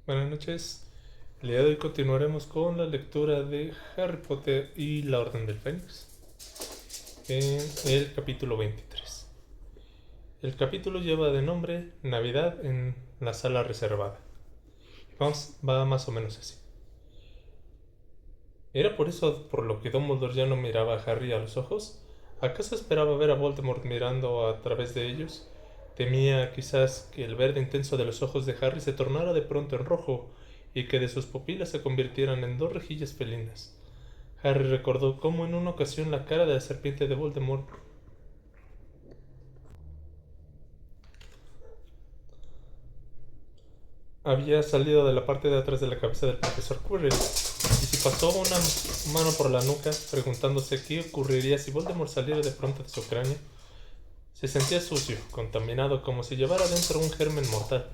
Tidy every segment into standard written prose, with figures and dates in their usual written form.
Buenas noches. El día de hoy continuaremos con la lectura de Harry Potter y la Orden del Fénix en el capítulo 23. El capítulo lleva de nombre Navidad en la sala reservada. Va más o menos así. ¿Era por eso por lo que Dumbledore ya no miraba a Harry a los ojos? ¿Acaso esperaba ver a Voldemort mirando a través de ellos? Temía quizás que el verde intenso de los ojos de Harry se tornara de pronto en rojo y que de sus pupilas se convirtieran en dos rejillas felinas. Harry recordó cómo en una ocasión la cara de la serpiente de Voldemort había salido de la parte de atrás de la cabeza del profesor Quirrell, y si pasó una mano por la nuca, preguntándose qué ocurriría si Voldemort saliera de pronto de su cráneo. Se sentía sucio, contaminado, como si llevara dentro un germen mortal.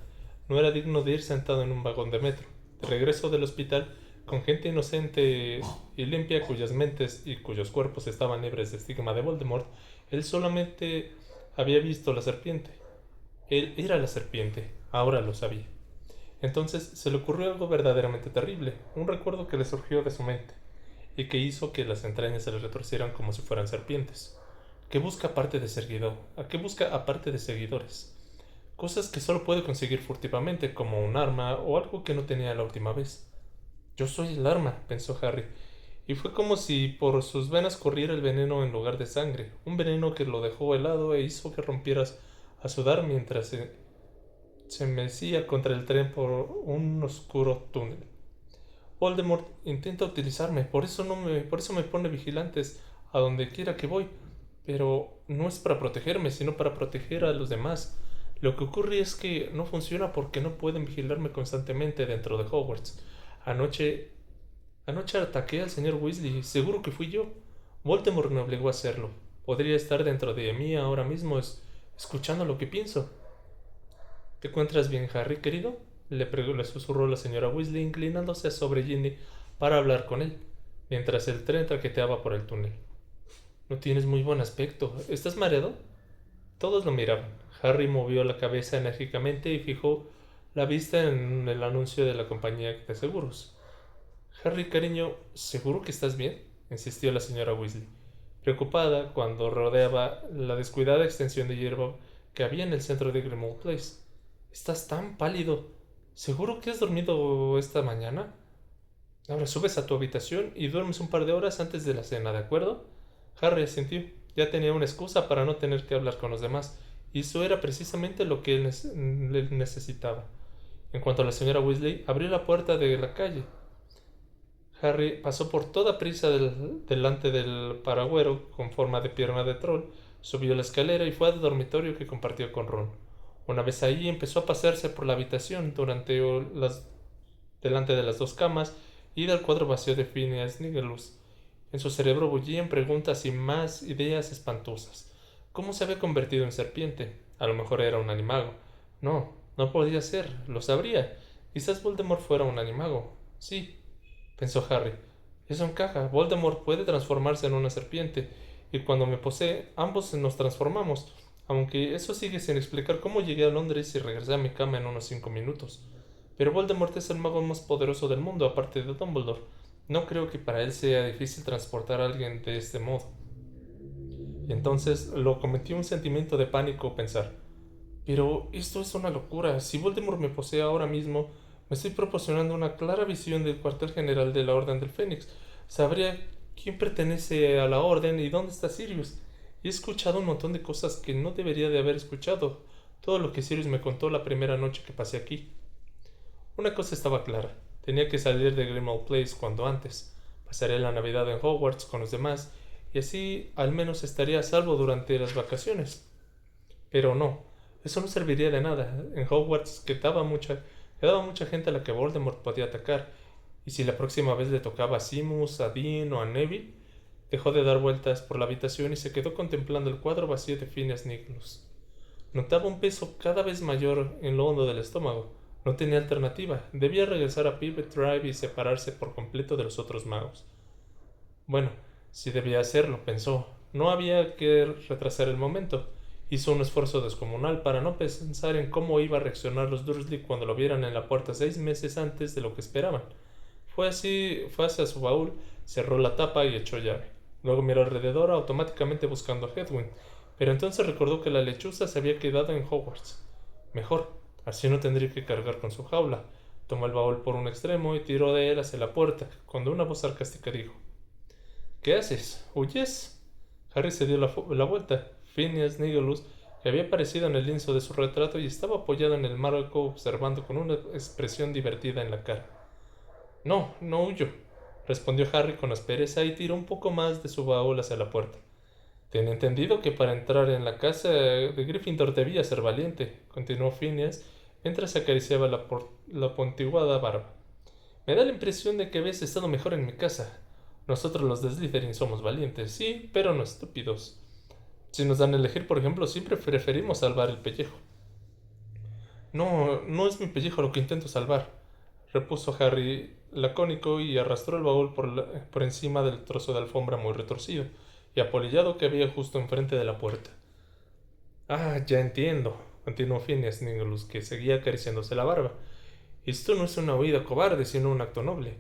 No era digno de ir sentado en un vagón de metro. De regreso del hospital, con gente inocente y limpia cuyas mentes y cuyos cuerpos estaban libres de estigma de Voldemort, él solamente había visto la serpiente. Él era la serpiente, ahora lo sabía. Entonces se le ocurrió algo verdaderamente terrible, un recuerdo que le surgió de su mente, y que hizo que las entrañas se le retorcieran como si fueran serpientes. ¿Qué busca aparte de seguidor? ¿A qué busca aparte de seguidores? Cosas que solo puede conseguir furtivamente, como un arma o algo que no tenía la última vez. Yo soy el arma, pensó Harry, y fue como si por sus venas corriera el veneno en lugar de sangre, un veneno que lo dejó helado e hizo que rompiera a sudar mientras se mecía contra el tren por un oscuro túnel. Voldemort intenta utilizarme, por eso me pone vigilantes a donde quiera que voy, pero no es para protegerme, sino para proteger a los demás. Lo que ocurre es que no funciona porque no pueden vigilarme constantemente dentro de Hogwarts. Anoche, anoche ataqué al señor Weasley, seguro que fui yo. Voldemort me obligó a hacerlo. Podría estar dentro de mí ahora mismo escuchando lo que pienso. ¿Te encuentras bien, Harry, querido? Le susurró la señora Weasley, inclinándose sobre Ginny para hablar con él, mientras el tren traqueteaba por el túnel. No tienes muy buen aspecto. ¿Estás mareado? Todos lo miraban. Harry movió la cabeza enérgicamente y fijó la vista en el anuncio de la compañía de seguros. Harry, cariño, ¿seguro que estás bien? Insistió la señora Weasley, preocupada cuando rodeaba la descuidada extensión de hierba que había en el centro de Grimmauld Place. Estás tan pálido. ¿Seguro que has dormido esta mañana? Ahora subes a tu habitación y duermes un par de horas antes de la cena, ¿de acuerdo? Harry asintió. Ya tenía una excusa para no tener que hablar con los demás, y eso era precisamente lo que él necesitaba. En cuanto a la señora Weasley, abrió la puerta de la calle. Harry pasó por toda prisa delante del paragüero con forma de pierna de troll, subió la escalera y fue al dormitorio que compartió con Ron. Una vez ahí empezó a pasearse por la habitación delante de las dos camas y del cuadro vacío de Phineas Nigellus. En su cerebro bullían preguntas y más ideas espantosas. ¿Cómo se había convertido en serpiente? A lo mejor era un animago. No, no podía ser, lo sabría. Quizás Voldemort fuera un animago. Sí, pensó Harry. Eso encaja. Voldemort puede transformarse en una serpiente, y cuando me posee, ambos nos transformamos. Aunque eso sigue sin explicar cómo llegué a Londres y regresé a mi cama en unos 5 minutos. Pero Voldemort es el mago más poderoso del mundo, aparte de Dumbledore. No creo que para él sea difícil transportar a alguien de este modo. Y entonces lo cometió un sentimiento de pánico pensar. Pero esto es una locura. Si Voldemort me posee ahora mismo, me estoy proporcionando una clara visión del cuartel general de la Orden del Fénix. Sabría quién pertenece a la Orden y dónde está Sirius. Y he escuchado un montón de cosas que no debería de haber escuchado. Todo lo que Sirius me contó la primera noche que pasé aquí. Una cosa estaba clara. Tenía que salir de Grimmauld Place cuando antes. Pasaría la Navidad en Hogwarts con los demás, y así al menos estaría a salvo durante las vacaciones. Pero no, eso no serviría de nada. En Hogwarts quedaba mucha gente a la que Voldemort podía atacar, y si la próxima vez le tocaba a Simus, a Dean o a Neville, dejó de dar vueltas por la habitación y se quedó contemplando el cuadro vacío de Phineas Nicholas. Notaba un peso cada vez mayor en lo hondo del estómago. No tenía alternativa. Debía regresar a Privet Drive y separarse por completo de los otros magos. Bueno, si debía hacerlo, pensó. No había que retrasar el momento. Hizo un esfuerzo descomunal para no pensar en cómo iba a reaccionar los Dursley cuando lo vieran en la puerta 6 meses antes de lo que esperaban. Fue hacia su baúl, cerró la tapa y echó llave. Luego miró alrededor automáticamente buscando a Hedwig, pero entonces recordó que la lechuza se había quedado en Hogwarts. Mejor, así no tendría que cargar con su jaula. Tomó el baúl por un extremo y tiró de él hacia la puerta, cuando una voz sarcástica dijo: ¿Qué haces? ¿Huyes? Harry se dio la vuelta. Phineas Nigellus, que había aparecido en el lienzo de su retrato y estaba apoyado en el marco observando con una expresión divertida en la cara. No, no huyo, respondió Harry con aspereza y tiró un poco más de su baúl hacia la puerta. Tenía entendido que para entrar en la casa de Gryffindor debía ser valiente, continuó Phineas mientras acariciaba la pontiguada barba. Me da la impresión de que habéis estado mejor en mi casa. Nosotros los de Slytherin somos valientes, sí, pero no estúpidos. Si nos dan a elegir, por ejemplo, siempre preferimos salvar el pellejo. No, no es mi pellejo lo que intento salvar, repuso Harry lacónico y arrastró el baúl por encima del trozo de alfombra muy retorcido y apolillado que había justo enfrente de la puerta. Ah, ya entiendo, continuó Phineas Nigellus, que seguía acariciándose la barba. Esto no es una huida cobarde, sino un acto noble.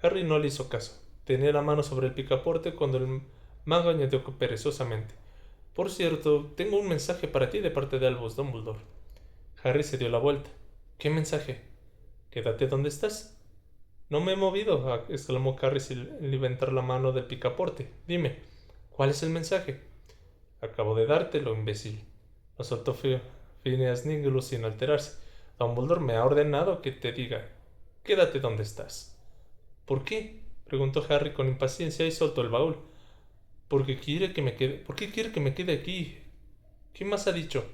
Harry no le hizo caso. Tenía la mano sobre el picaporte cuando el mago añadió perezosamente: Por cierto, tengo un mensaje para ti de parte de Albus Dumbledore. Harry se dio la vuelta. ¿Qué mensaje? Quédate donde estás. No me he movido, exclamó Harry sin levantar la mano del picaporte. Dime, ¿cuál es el mensaje? Acabo de dártelo, imbécil. Lo soltó Phineas Nigellus sin alterarse. Dumbledore me ha ordenado que te diga: quédate donde estás. ¿Por qué? Preguntó Harry con impaciencia y soltó el baúl. ¿Por qué quiere que me quede aquí? ¿Qué más ha dicho?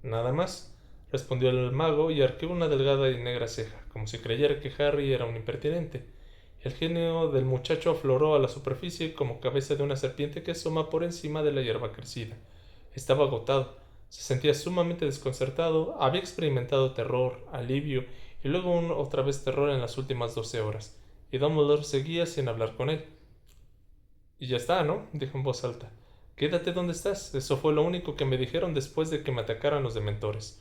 Nada más, respondió el mago y arqueó una delgada y negra ceja, como si creyera que Harry era un impertinente. El genio del muchacho afloró a la superficie como cabeza de una serpiente que asoma por encima de la hierba crecida. Estaba agotado, se sentía sumamente desconcertado, había experimentado terror, alivio y luego otra vez terror en las últimas 12 horas, y Dumbledore seguía sin hablar con él. Y ya está, ¿no? Dijo en voz alta. Quédate donde estás. Eso fue lo único que me dijeron después de que me atacaran los dementores.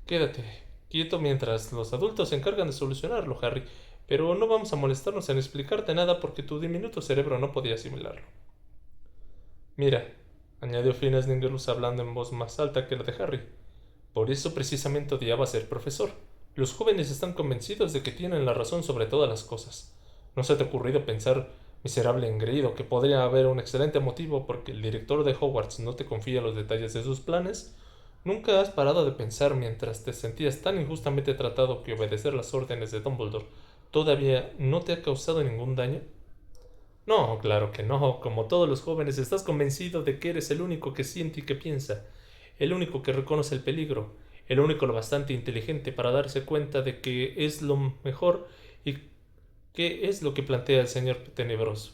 Quédate quieto mientras los adultos se encargan de solucionarlo, Harry. Pero no vamos a molestarnos en explicarte nada porque tu diminuto cerebro no podía asimilarlo. Mira, añadió Phineas Nigellus hablando en voz más alta que la de Harry. Por eso precisamente odiaba ser profesor. Los jóvenes están convencidos de que tienen la razón sobre todas las cosas. ¿No se te ha ocurrido pensar, miserable engreído, que podría haber un excelente motivo porque el director de Hogwarts no te confía los detalles de sus planes? ¿Nunca has parado de pensar mientras te sentías tan injustamente tratado que obedecer las órdenes de Dumbledore todavía no te ha causado ningún daño? No, claro que no. Como todos los jóvenes, estás convencido de que eres el único que siente y que piensa, el único que reconoce el peligro, el único lo bastante inteligente para darse cuenta de que es lo mejor y qué es lo que plantea el señor tenebroso.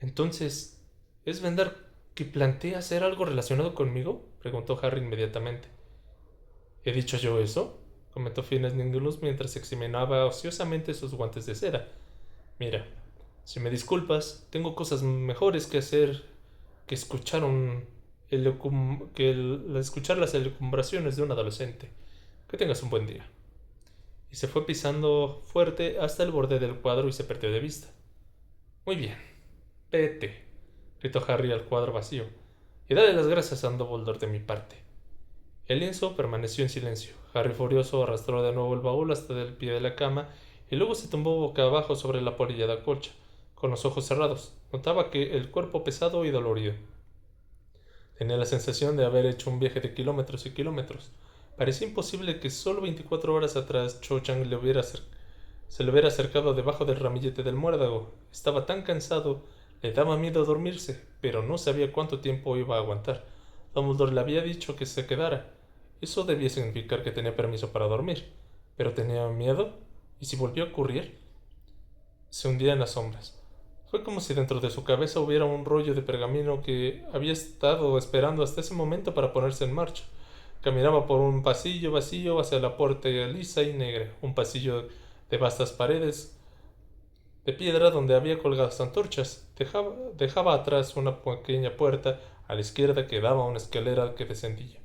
Entonces, ¿es verdad que plantea hacer algo relacionado conmigo? Preguntó Harry inmediatamente. ¿He dicho yo eso? Comentó Phineas Nigellus mientras examinaba ociosamente sus guantes de seda. Mira, si me disculpas, tengo cosas mejores que hacer que escuchar escuchar las elucubraciones de un adolescente. Que tengas un buen día. Y se fue pisando fuerte hasta el borde del cuadro y se perdió de vista. Muy bien, vete, gritó Harry al cuadro vacío, y dale las gracias a Dumbledore de mi parte. El lienzo permaneció en silencio. Harry, furioso, arrastró de nuevo el baúl hasta el pie de la cama y luego se tumbó boca abajo sobre la polillada colcha, con los ojos cerrados. Notaba que el cuerpo pesado y dolorido. Tenía la sensación de haber hecho un viaje de kilómetros y kilómetros. Parecía imposible que solo 24 horas atrás Cho Chang se le hubiera acercado debajo del ramillete del muérdago. Estaba tan cansado, le daba miedo dormirse, pero no sabía cuánto tiempo iba a aguantar. Dumbledore le había dicho que se quedara. Eso debía significar que tenía permiso para dormir. ¿Pero tenía miedo? ¿Y si volvió a ocurrir? Se hundía en las sombras. Fue como si dentro de su cabeza hubiera un rollo de pergamino que había estado esperando hasta ese momento para ponerse en marcha. Caminaba por un pasillo vacío hacia la puerta lisa y negra, un pasillo de vastas paredes de piedra donde había colgadas antorchas. Dejaba atrás una pequeña puerta A la izquierda quedaba una escalera que descendía.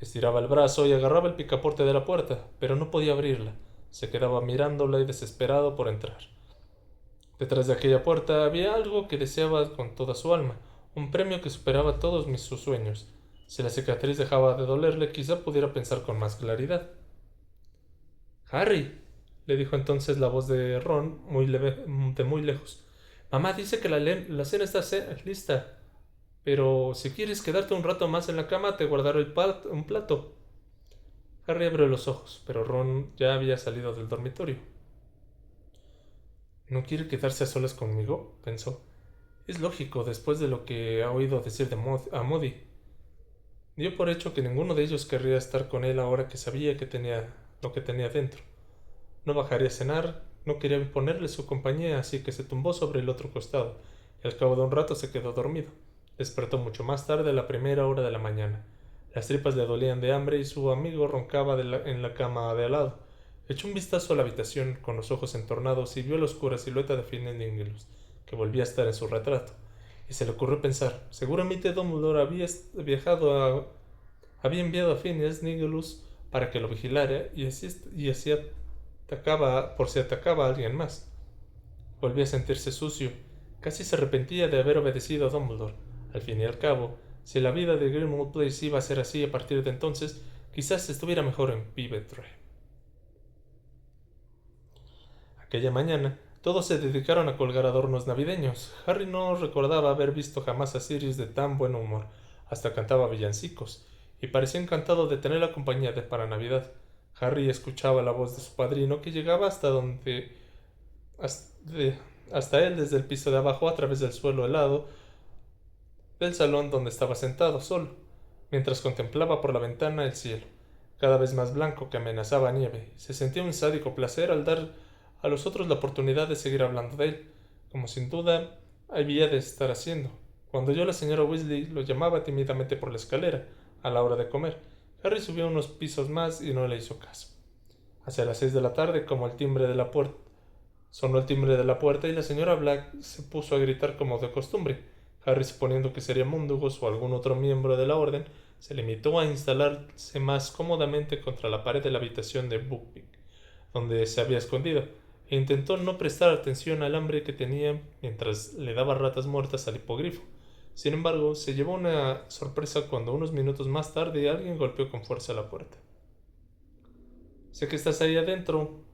Estiraba el brazo y agarraba el picaporte de la puerta, pero no podía abrirla. Se quedaba mirándola y desesperado por entrar. Detrás de aquella puerta había algo que deseaba con toda su alma, un premio que superaba todos sus sueños. Si la cicatriz dejaba de dolerle, quizá pudiera pensar con más claridad. Harry, le dijo entonces la voz de Ron de muy lejos. Mamá dice que la cena está lista, pero si quieres quedarte un rato más en la cama, te guardaré un plato. Harry abrió los ojos, pero Ron ya había salido del dormitorio. ¿No quiere quedarse a solas conmigo?, pensó. Es lógico, después de lo que ha oído decir a Modi. Dio por hecho que ninguno de ellos querría estar con él ahora que sabía lo que tenía dentro. No bajaría a cenar, no quería imponerle su compañía, así que se tumbó sobre el otro costado, y al cabo de un rato se quedó dormido. Despertó mucho más tarde, a la primera hora de la mañana. Las tripas le dolían de hambre y su amigo roncaba en la cama de al lado. Echó un vistazo a la habitación con los ojos entornados y vio la oscura silueta de Phineas Nigellus, que volvía a estar en su retrato. Y se le ocurrió pensar, seguramente Dumbledore había enviado a Phineas Nigellus para que lo vigilara y así atacaba por si atacaba a alguien más. Volvía a sentirse sucio. Casi se arrepentía de haber obedecido a Dumbledore. Al fin y al cabo, si la vida de Grimmauld Place iba a ser así a partir de entonces, quizás estuviera mejor en Pivetre. Aquella mañana, todos se dedicaron a colgar adornos navideños. Harry no recordaba haber visto jamás a Sirius de tan buen humor. Hasta cantaba villancicos, y parecía encantado de tener la compañía para Navidad. Harry escuchaba la voz de su padrino que llegaba hasta él desde el piso de abajo a través del suelo helado del salón donde estaba sentado solo, mientras contemplaba por la ventana el cielo, cada vez más blanco que amenazaba nieve. Se sentía un sádico placer al dar a los otros la oportunidad de seguir hablando de él, como sin duda había de estar haciendo. Cuando oyó a la señora Weasley lo llamaba tímidamente por la escalera, a la hora de comer. Harry subió unos pisos más y no le hizo caso. Hacia las 6 de la tarde, como el timbre de la puerta, sonó el timbre de la puerta y la señora Black se puso a gritar como de costumbre. Harry, suponiendo que sería Mundungus o algún otro miembro de la orden, se limitó a instalarse más cómodamente contra la pared de la habitación de Buckbeak, donde se había escondido, e intentó no prestar atención al hambre que tenía mientras le daba ratas muertas al hipogrifo. Sin embargo, se llevó una sorpresa cuando unos minutos más tarde alguien golpeó con fuerza la puerta. «Sé que estás ahí adentro»,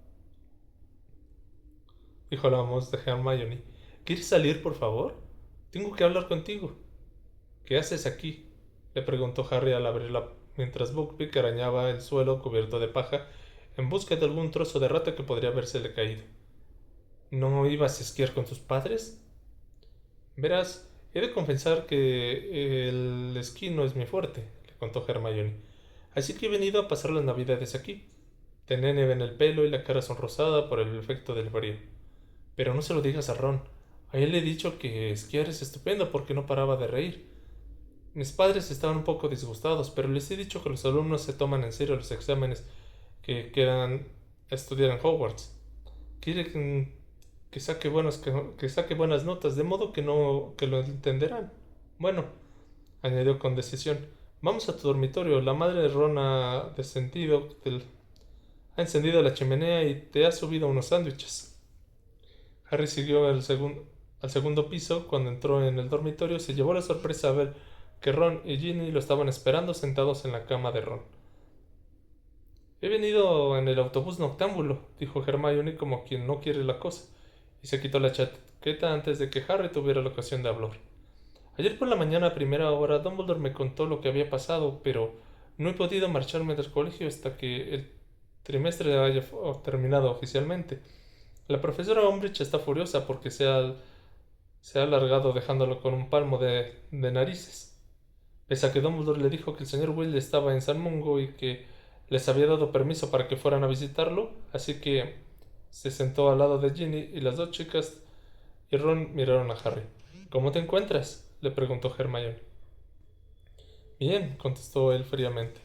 dijo la voz de Hermione. «¿Quieres salir, por favor? Tengo que hablar contigo». «¿Qué haces aquí?», le preguntó Harry al abrirla mientras Buckbeak arañaba el suelo cubierto de paja en busca de algún trozo de rata que podría habérsele caído. «¿No ibas a esquiar con tus padres?». «Verás, he de confesar que el esquí no es mi fuerte», le contó Hermione. «Así que he venido a pasar las navidades aquí». Tenía nieve en el pelo y la cara sonrosada por el efecto del frío. «Pero no se lo digas a Ron. A él le he dicho que esquiar es estupendo porque no paraba de reír. Mis padres estaban un poco disgustados, pero les he dicho que los alumnos se toman en serio los exámenes que quedan a estudiar en Hogwarts. Quieren que saque buenas notas, de modo que lo entenderán. Bueno», añadió con decisión, «vamos a tu dormitorio. La madre de Ron ha encendido la chimenea y te ha subido unos sándwiches». Harry siguió al segundo piso. Cuando entró en el dormitorio, se llevó la sorpresa a ver que Ron y Ginny lo estaban esperando sentados en la cama de Ron. «He venido en el autobús noctámbulo», dijo Hermione como quien no quiere la cosa, y se quitó la chaqueta antes de que Harry tuviera la ocasión de hablar. «Ayer por la mañana a primera hora Dumbledore me contó lo que había pasado, pero no he podido marcharme del colegio hasta que el trimestre haya terminado oficialmente. La profesora Umbridge está furiosa porque se ha alargado dejándolo con un palmo de narices. Pese a que Dumbledore le dijo que el señor Weasley estaba en San Mungo y que les había dado permiso para que fueran a visitarlo, así que se sentó al lado de Ginny y las dos chicas y Ron miraron a Harry. «¿Cómo te encuentras?», le preguntó Hermione. «Bien», contestó él fríamente.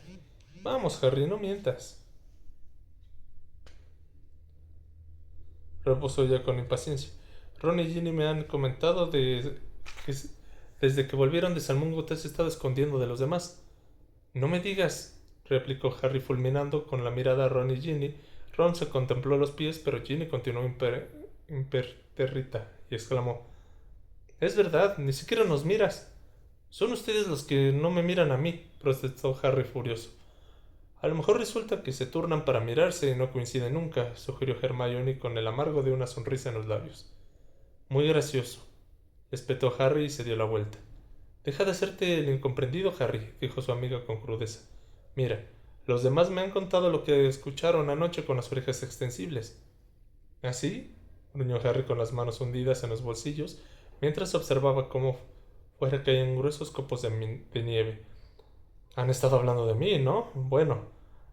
«Vamos, Harry, no mientas», repuso ella con impaciencia. «Ron y Ginny me han comentado Desde que volvieron de Salmungo te has estado escondiendo de los demás. No me digas, replicó Harry fulminando con la mirada a Ron y Ginny. Ron se contempló los pies, pero Ginny continuó impertérrita y exclamó: Es verdad, ni siquiera nos miras. Son ustedes los que no me miran a mí, protestó Harry furioso. A lo mejor resulta que se turnan para mirarse y no coinciden nunca, sugirió Hermione con el amargo de una sonrisa en los labios. Muy gracioso, espetó Harry y se dio la vuelta. Deja de hacerte el incomprendido, Harry, dijo su amiga con crudeza. Mira, los demás me han contado lo que escucharon anoche con las orejas extensibles. ¿Así? Gruñó Harry con las manos hundidas en los bolsillos, mientras observaba cómo fuera caían gruesos copos de nieve. Han estado hablando de mí, ¿no? Bueno,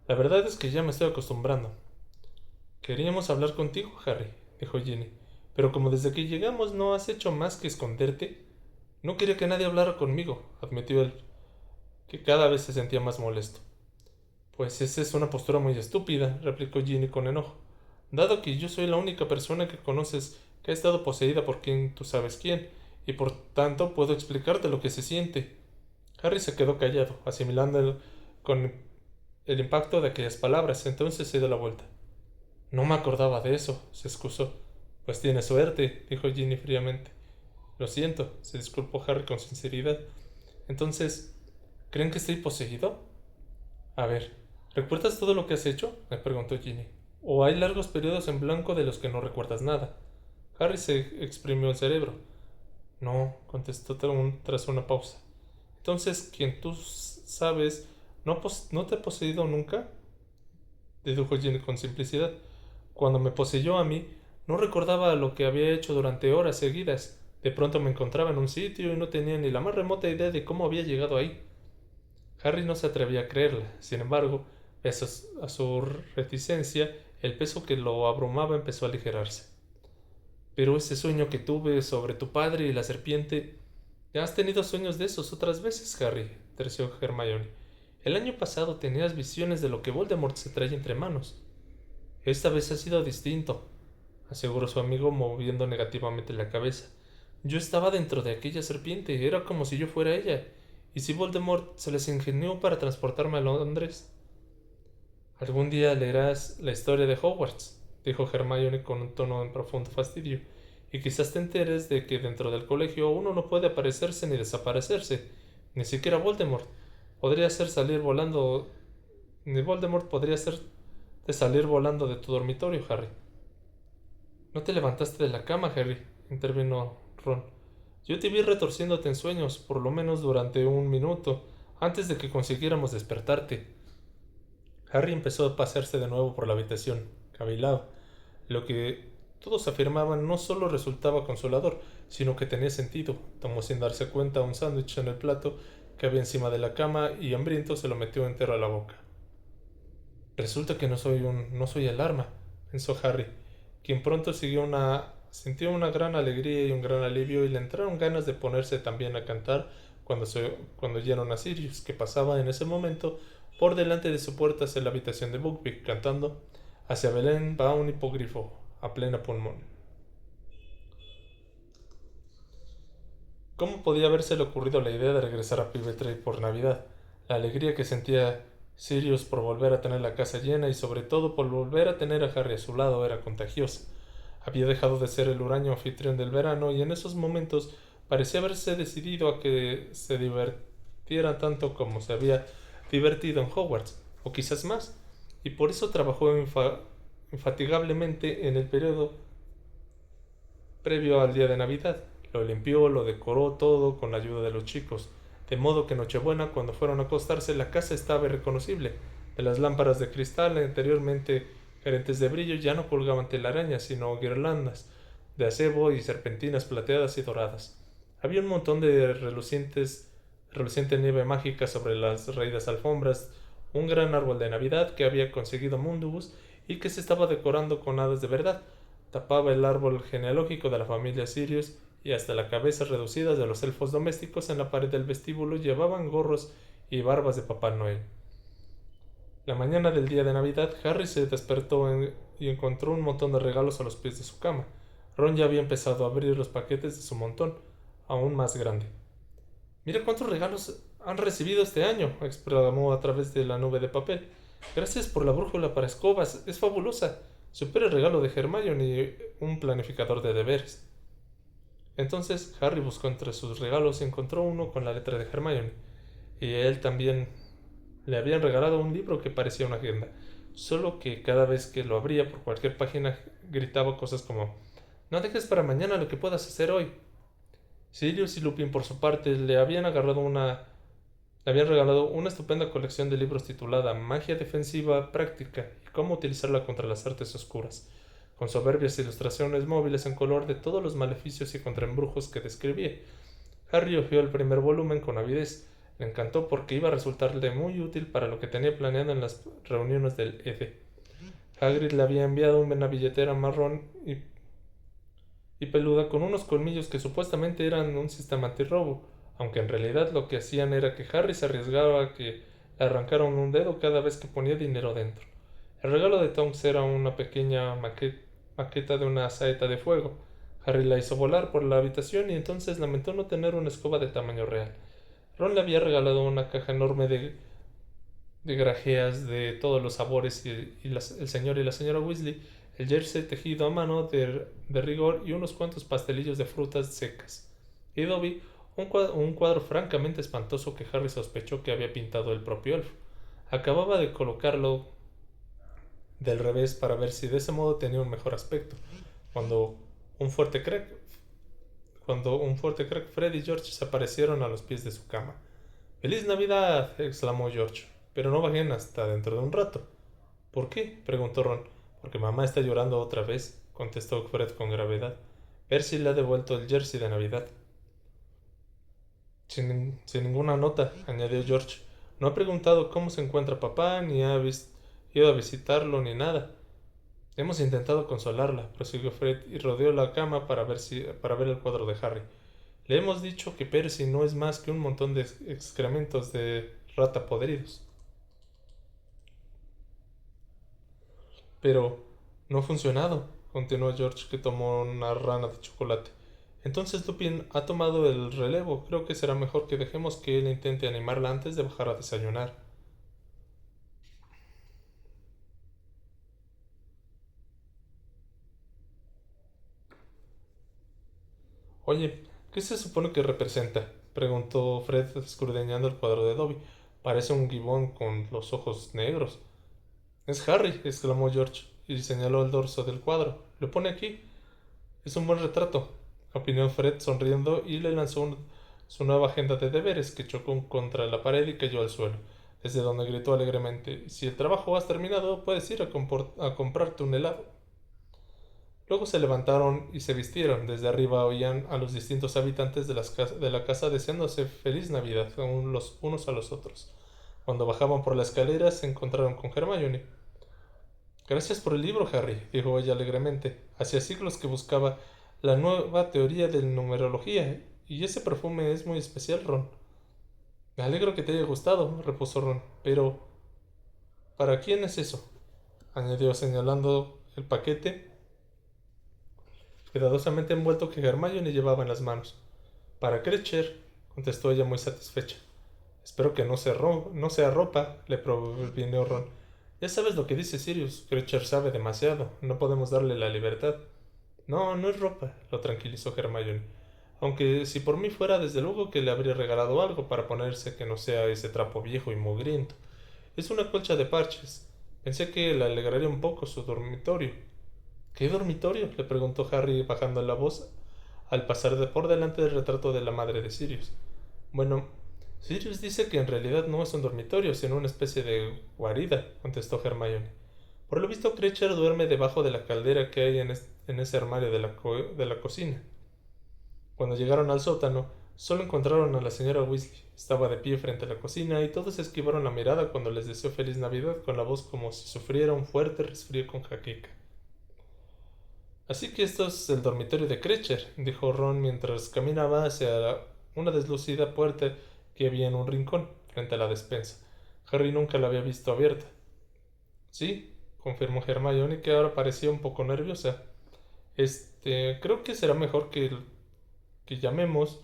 la verdad es que ya me estoy acostumbrando. Queríamos hablar contigo, Harry, dijo Ginny, pero como desde que llegamos no has hecho más que esconderte. No quería que nadie hablara conmigo, admitió él, que cada vez se sentía más molesto. Pues esa es una postura muy estúpida, replicó Ginny con enojo, dado que yo soy la única persona que conoces que ha estado poseída por quien tú sabes quién, y por tanto puedo explicarte lo que se siente. Harry se quedó callado, asimilando con el impacto de aquellas palabras. Entonces se dio la vuelta. No me acordaba de eso, se excusó. Pues tiene suerte, dijo Ginny fríamente. Lo siento, se disculpó Harry con sinceridad. Entonces, ¿creen que estoy poseído? A ver, ¿recuerdas todo lo que has hecho? Me preguntó Ginny. ¿O hay largos periodos en blanco de los que no recuerdas nada? Harry se exprimió el cerebro. No, contestó tras una pausa. Entonces, quien tú sabes, ¿no te ha poseído nunca? Dedujo Ginny con simplicidad. Cuando me poseyó a mí, no recordaba lo que había hecho durante horas seguidas. De pronto me encontraba en un sitio y no tenía ni la más remota idea de cómo había llegado ahí. Harry no se atrevía a creerla. Sin embargo, pese a su reticencia, el peso que lo abrumaba empezó a aligerarse. Pero ese sueño que tuve sobre tu padre y la serpiente... ¿Ya has tenido sueños de esos otras veces, Harry? Terció Hermione. El año pasado tenías visiones de lo que Voldemort se trae entre manos. Esta vez ha sido distinto, aseguró su amigo moviendo negativamente la cabeza. Yo estaba dentro de aquella serpiente, era como si yo fuera ella. ¿Y si Voldemort se les ingenió para transportarme a Londres? Algún día leerás la historia de Hogwarts, dijo Hermione con un tono de profundo fastidio, y quizás te enteres de que dentro del colegio uno no puede aparecerse ni desaparecerse, ni siquiera Voldemort. Podría hacer salir volando... Ni Voldemort podría hacer de salir volando de tu dormitorio, Harry. No te levantaste de la cama, Harry, intervino Ron. Yo te vi retorciéndote en sueños, por lo menos durante un minuto, antes de que consiguiéramos despertarte. Harry empezó a pasearse de nuevo por la habitación, cavilado. Lo que todos afirmaban no solo resultaba consolador, sino que tenía sentido. Tomó sin darse cuenta un sándwich en el plato que había encima de la cama y hambriento se lo metió entero a la boca. Resulta que no soy el arma, pensó Harry, quien pronto sintió una gran alegría y un gran alivio y le entraron ganas de ponerse también a cantar cuando oyeron a Sirius, que pasaba en ese momento por delante de su puerta hacia la habitación de Buckbeak, cantando Hacia Belén va un hipogrifo, a pleno pulmón. ¿Cómo podía habérsele ocurrido la idea de regresar a Pivetree por Navidad? La alegría que sentía Sirius por volver a tener la casa llena y sobre todo por volver a tener a Harry a su lado era contagiosa. Había dejado de ser el huraño anfitrión del verano y en esos momentos parecía haberse decidido a que se divirtiera tanto como se había divertido en Hogwarts, o quizás más, y por eso trabajó infatigablemente en el periodo previo al día de Navidad. Lo limpió, lo decoró todo con la ayuda de los chicos, de modo que Nochebuena, cuando fueron a acostarse, la casa estaba irreconocible. De las lámparas de cristal anteriormente carentes de brillo ya no colgaban telarañas, sino guirlandas de acebo y serpentinas plateadas y doradas. Había un montón de reluciente nieve mágica sobre las raídas alfombras, un gran árbol de Navidad que había conseguido Mundus y que se estaba decorando con hadas de verdad. Tapaba el árbol genealógico de la familia Sirius y hasta las cabezas reducidas de los elfos domésticos en la pared del vestíbulo llevaban gorros y barbas de Papá Noel. La mañana del día de Navidad, Harry se despertó y encontró un montón de regalos a los pies de su cama. Ron ya había empezado a abrir los paquetes de su montón, aún más grande. Mira cuántos regalos han recibido este año, exclamó a través de la nube de papel. Gracias por la brújula para escobas, es fabulosa. Supera el regalo de Hermione, un planificador de deberes. Entonces Harry buscó entre sus regalos y encontró uno con la letra de Hermione. Y a él también le habían regalado un libro que parecía una agenda, solo que cada vez que lo abría por cualquier página gritaba cosas como «No dejes para mañana lo que puedas hacer hoy». Sirius y Lupin, por su parte, le habían regalado una estupenda colección de libros titulada Magia Defensiva Práctica y cómo utilizarla contra las artes oscuras, con soberbias ilustraciones móviles en color de todos los maleficios y contraembrujos que describía. Harry hojeó el primer volumen con avidez. Le encantó porque iba a resultarle muy útil para lo que tenía planeado en las reuniones del ED. Hagrid le había enviado una billetera marrón y peluda con unos colmillos que supuestamente eran un sistema antirrobo, aunque en realidad lo que hacían era que Harry se arriesgaba a que le arrancaran un dedo cada vez que ponía dinero dentro. El regalo de Tonks era una pequeña maqueta de una saeta de fuego. Harry la hizo volar por la habitación y entonces lamentó no tener una escoba de tamaño real. Ron le había regalado una caja enorme de grajeas de todos los sabores el señor y la señora Weasley, el jersey tejido a mano de rigor y unos cuantos pastelillos de frutas secas. Y Dobby, un cuadro francamente espantoso que Harry sospechó que había pintado el propio elfo. Acababa de colocarlo del revés para ver si de ese modo tenía un mejor aspecto, cuando un fuerte crack, Fred y George se aparecieron a los pies de su cama. «¡Feliz Navidad!», exclamó George, «pero no bajen hasta dentro de un rato». «¿Por qué?», preguntó Ron. «Porque mamá está llorando otra vez», contestó Fred con gravedad. «Percy le ha devuelto el jersey de Navidad». Sin ninguna nota», añadió George. «No ha preguntado cómo se encuentra papá, ni ha ido a visitarlo, ni nada». «Hemos intentado consolarla», prosiguió Fred, y rodeó la cama para ver el cuadro de Harry. «Le hemos dicho que Percy no es más que un montón de excrementos de rata podridos». «Pero no ha funcionado», continuó George, que tomó una rana de chocolate. «Entonces Lupin ha tomado el relevo. Creo que será mejor que dejemos que él intente animarla antes de bajar a desayunar». «Oye, ¿qué se supone que representa?», preguntó Fred escudriñando el cuadro de Dobby. «Parece un gibón con los ojos negros». «Es Harry», exclamó George, y señaló el dorso del cuadro. «Lo pone aquí. Es un buen retrato», opinó Fred sonriendo, y le lanzó su nueva agenda de deberes, que chocó contra la pared y cayó al suelo, desde donde gritó alegremente: «Si el trabajo has terminado, puedes ir a comprarte un helado». Luego se levantaron y se vistieron. Desde arriba oían a los distintos habitantes de la casa deseándose feliz Navidad los unos a los otros. Cuando bajaban por la escalera se encontraron con Hermione. «Gracias por el libro, Harry», dijo ella alegremente. «Hacía siglos que buscaba la nueva teoría de numerología, y ese perfume es muy especial, Ron». «Me alegro que te haya gustado», repuso Ron. «Pero ¿para quién es eso?», añadió señalando el paquete cuidadosamente envuelto que Hermione llevaba en las manos. «Para Kreacher», contestó ella muy satisfecha. «Espero que no sea ropa», le previno Ron. «Ya sabes lo que dice Sirius. Kreacher sabe demasiado. No podemos darle la libertad». «No, no es ropa», lo tranquilizó Hermione. «Aunque si por mí fuera, desde luego que le habría regalado algo para ponerse que no sea ese trapo viejo y mugriento. Es una colcha de parches. Pensé que le alegraría un poco su dormitorio». «¿Qué dormitorio?», le preguntó Harry bajando la voz al pasar por delante del retrato de la madre de Sirius. «Bueno, Sirius dice que en realidad no es un dormitorio, sino una especie de guarida», contestó Hermione. «Por lo visto, Kreacher duerme debajo de la caldera que hay en ese armario de la cocina». Cuando llegaron al sótano, solo encontraron a la señora Weasley. Estaba de pie frente a la cocina y todos esquivaron la mirada cuando les deseó feliz Navidad con la voz como si sufriera un fuerte resfrío con jaqueca. «Así que esto es el dormitorio de Kreacher», dijo Ron mientras caminaba hacia una deslucida puerta que había en un rincón, frente a la despensa. Harry nunca la había visto abierta. «Sí», confirmó Hermione, que ahora parecía un poco nerviosa. Creo que será mejor que llamemos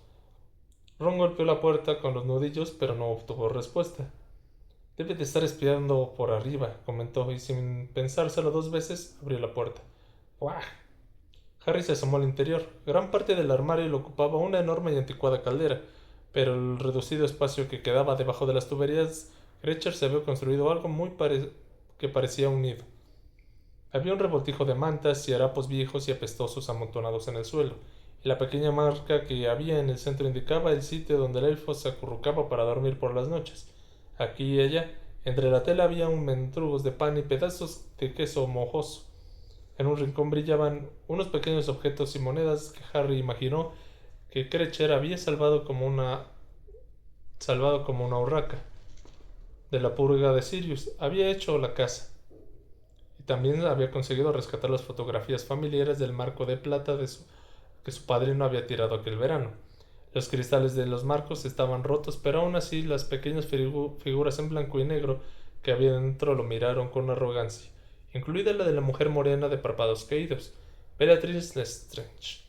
Ron golpeó la puerta con los nudillos, pero no obtuvo respuesta. Debe de estar espiando por arriba, comentó, y sin pensárselo 2 veces, abrió la puerta. ¡Guau! Harry se asomó al interior. Gran parte del armario lo ocupaba una enorme y anticuada caldera, pero el reducido espacio que quedaba debajo de las tuberías, Crecher se había construido algo que parecía un nido. Había un revoltijo de mantas y harapos viejos y apestosos amontonados en el suelo, y la pequeña marca que había en el centro indicaba el sitio donde el elfo se acurrucaba para dormir por las noches. Aquí y allá, entre la tela había un mendrugos de pan y pedazos de queso mojoso. En un rincón brillaban unos pequeños objetos y monedas que Harry imaginó que Crecher había salvado como una urraca de la purga de Sirius. Había hecho la casa. Y también había conseguido rescatar las fotografías familiares del marco de plata que su padrino había tirado aquel verano. Los cristales de los marcos estaban rotos, pero aún así las pequeñas figuras en blanco y negro que había dentro lo miraron con arrogancia, incluida la de la mujer morena de párpados caídos, Bellatrix Lestrange.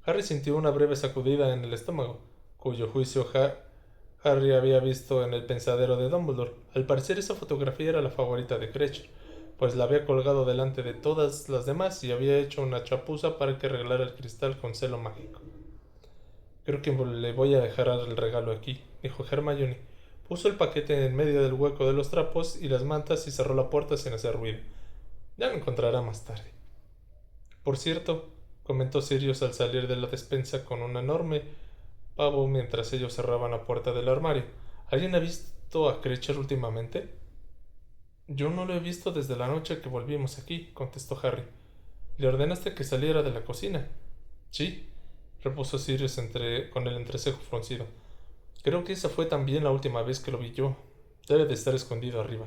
Harry sintió una breve sacudida en el estómago, cuyo juicio Harry había visto en el pensadero de Dumbledore. Al parecer esa fotografía era la favorita de Crecher, pues la había colgado delante de todas las demás y había hecho una chapuza para que arreglara el cristal con celo mágico. Creo que le voy a dejar el regalo aquí, dijo Hermione. Puso el paquete en medio del hueco de los trapos y las mantas y cerró la puerta sin hacer ruido. Ya lo encontrará más tarde. Por cierto, comentó Sirius al salir de la despensa con un enorme pavo mientras ellos cerraban la puerta del armario. ¿Alguien ha visto a Crecher últimamente? Yo no lo he visto desde la noche que volvimos aquí, contestó Harry. ¿Le ordenaste que saliera de la cocina? Sí, repuso Sirius con el entrecejo fruncido. Creo que esa fue también la última vez que lo vi yo. Debe de estar escondido arriba.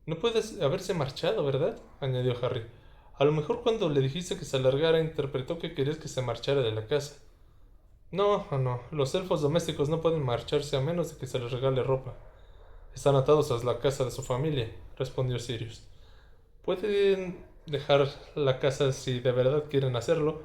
No puedes haberse marchado, ¿verdad? Añadió Harry. A lo mejor cuando le dijiste que se largara interpretó que querías que se marchara de la casa. No, no, los elfos domésticos no pueden marcharse a menos de que se les regale ropa. Están atados a la casa de su familia, respondió Sirius. Pueden dejar la casa si de verdad quieren hacerlo,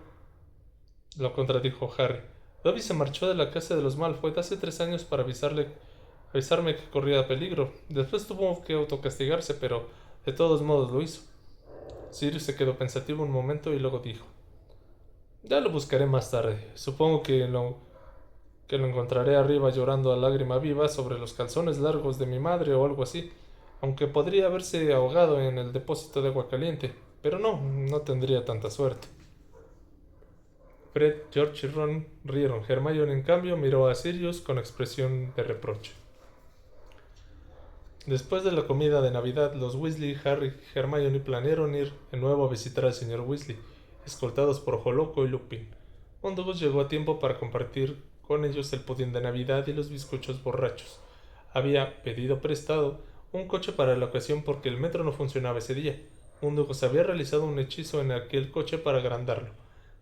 lo contradijo Harry. Dobby se marchó de la casa de los Malfoy hace 3 años para avisarme que corría peligro. Después tuvo que autocastigarse, pero de todos modos lo hizo. Sirius se quedó pensativo un momento y luego dijo: Ya lo buscaré más tarde. Supongo que lo encontraré arriba llorando a lágrima viva sobre los calzones largos de mi madre o algo así, aunque podría haberse ahogado en el depósito de agua caliente, pero no tendría tanta suerte. Fred, George y Ron rieron. Hermione, en cambio, miró a Sirius con expresión de reproche. Después de la comida de Navidad, los Weasley, Harry y Hermione planearon ir de nuevo a visitar al señor Weasley, escoltados por Holoco y Lupin. Mundungus llegó a tiempo para compartir con ellos el pudín de Navidad y los bizcochos borrachos. Había pedido prestado un coche para la ocasión porque el metro no funcionaba ese día. Mundungus había realizado un hechizo en aquel coche para agrandarlo.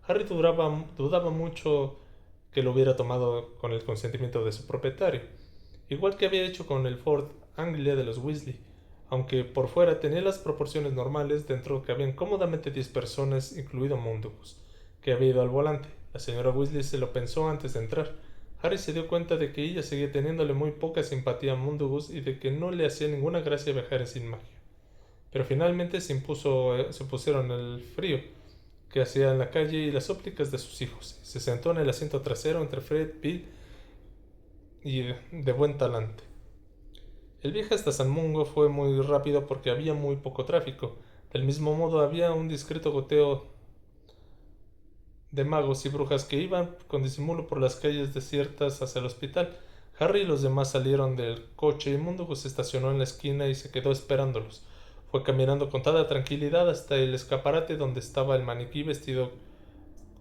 Harry dudaba mucho que lo hubiera tomado con el consentimiento de su propietario, igual que había hecho con el Ford Anglia de los Weasley, aunque por fuera tenía las proporciones normales. Dentro cabían cómodamente 10 personas, incluido Mundungus, que había ido al volante. La señora Weasley se lo pensó antes de entrar. Harry se dio cuenta de que ella seguía teniéndole muy poca simpatía a Mundungus y de que no le hacía ninguna gracia viajar sin magia. Pero finalmente se pusieron el frío que hacía en la calle y las súplicas de sus hijos. Se sentó en el asiento trasero entre Fred, Bill y de buen talante. El viaje hasta San Mungo fue muy rápido porque había muy poco tráfico. Del mismo modo había un discreto goteo de magos y brujas que iban con disimulo por las calles desiertas hacia el hospital. Harry y los demás salieron del coche y Mundungus se estacionó en la esquina y se quedó esperándolos. Fue caminando con toda tranquilidad hasta el escaparate donde estaba el maniquí vestido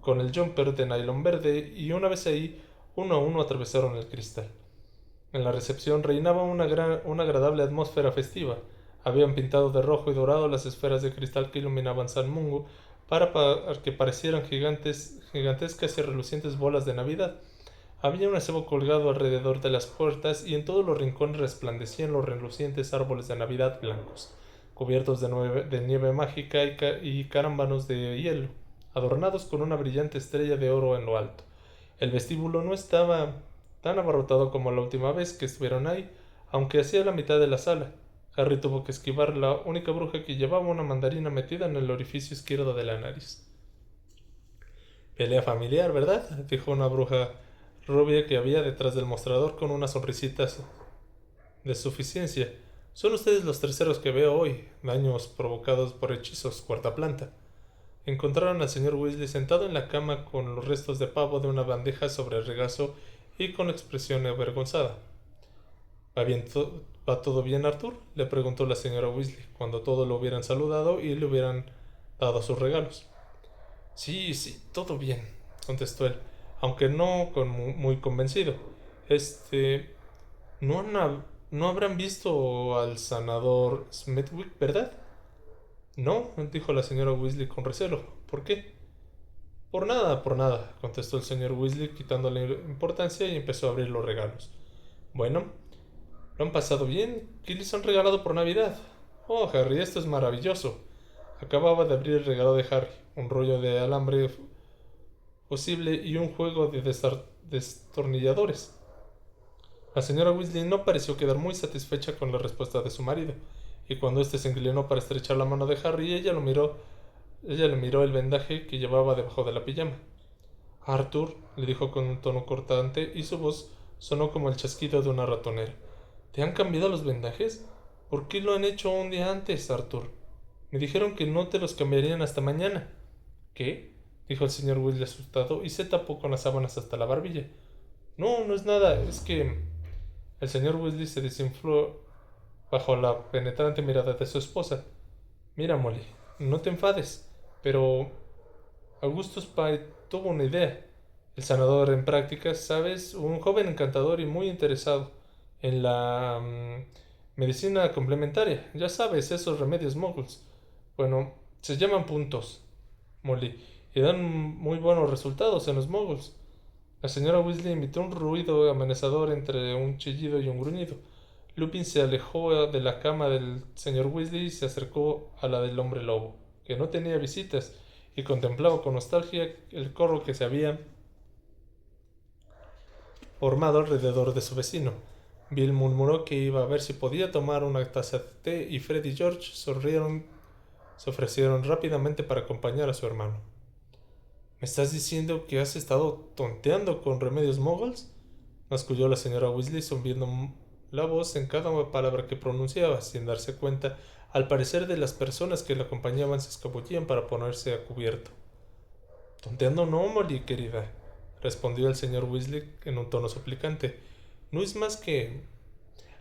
con el jumper de nylon verde, y una vez ahí, uno a uno atravesaron el cristal. En la recepción reinaba una agradable atmósfera festiva. Habían pintado de rojo y dorado las esferas de cristal que iluminaban San Mungo para que parecieran gigantescas y relucientes bolas de Navidad. Había un acebo colgado alrededor de las puertas y en todos los rincones resplandecían los relucientes árboles de Navidad blancos, cubiertos de nieve mágica y carámbanos de hielo, adornados con una brillante estrella de oro en lo alto. El vestíbulo no estaba tan abarrotado como la última vez que estuvieron ahí, aunque hacía la mitad de la sala. Harry tuvo que esquivar la única bruja que llevaba una mandarina metida en el orificio izquierdo de la nariz. Pelea familiar, ¿verdad? Dijo una bruja rubia que había detrás del mostrador con una sonrisita de suficiencia. Son ustedes los terceros que veo hoy. Daños provocados por hechizos, cuarta planta. Encontraron al señor Weasley sentado en la cama con los restos de pavo de una bandeja sobre el regazo y con expresión avergonzada. ¿Va todo bien, Arthur? Le preguntó la señora Weasley, cuando todos lo hubieran saludado y le hubieran dado sus regalos. Sí, sí, todo bien, contestó él, aunque no muy convencido. No, no habrán visto al sanador Smithwick, ¿verdad? No, dijo la señora Weasley con recelo. ¿Por qué? Por nada, contestó el señor Weasley, quitándole importancia y empezó a abrir los regalos. Bueno, ¿lo han pasado bien? ¿Qué les han regalado por Navidad? Oh, Harry, esto es maravilloso. Acababa de abrir el regalo de Harry, un rollo de alambre posible y un juego de destornilladores. La señora Weasley no pareció quedar muy satisfecha con la respuesta de su marido, y cuando éste se inclinó para estrechar la mano de Harry, ella le miró el vendaje que llevaba debajo de la pijama. Arthur, le dijo con un tono cortante, y su voz sonó como el chasquido de una ratonera. ¿Te han cambiado los vendajes? ¿Por qué lo han hecho un día antes, Arthur? Me dijeron que no te los cambiarían hasta mañana. ¿Qué? Dijo el señor Weasley asustado y se tapó con las sábanas hasta la barbilla. No, no es nada, es que... El señor Weasley se desinfló bajo la penetrante mirada de su esposa. Mira, Molly, no te enfades, pero Augustus Pye tuvo una idea. El sanador en prácticas, ¿sabes? Un joven encantador y muy interesado en la medicina complementaria. Ya sabes, esos remedios muggles. Bueno, se llaman puntos, Molly, y dan muy buenos resultados en los muggles. La señora Weasley emitió un ruido amenazador entre un chillido y un gruñido. Lupin se alejó de la cama del señor Weasley y se acercó a la del hombre lobo, que no tenía visitas, y contemplaba con nostalgia el corro que se había formado alrededor de su vecino. Bill murmuró que iba a ver si podía tomar una taza de té y Fred y George se ofrecieron rápidamente para acompañar a su hermano. ¿Me estás diciendo que has estado tonteando con remedios muggles? Masculló la señora Weasley, zumbiendo la voz en cada palabra que pronunciaba, sin darse cuenta, al parecer, de las personas que la acompañaban se escabullían para ponerse a cubierto. Tonteando no, Molly, querida, respondió el señor Weasley en un tono suplicante. No es más que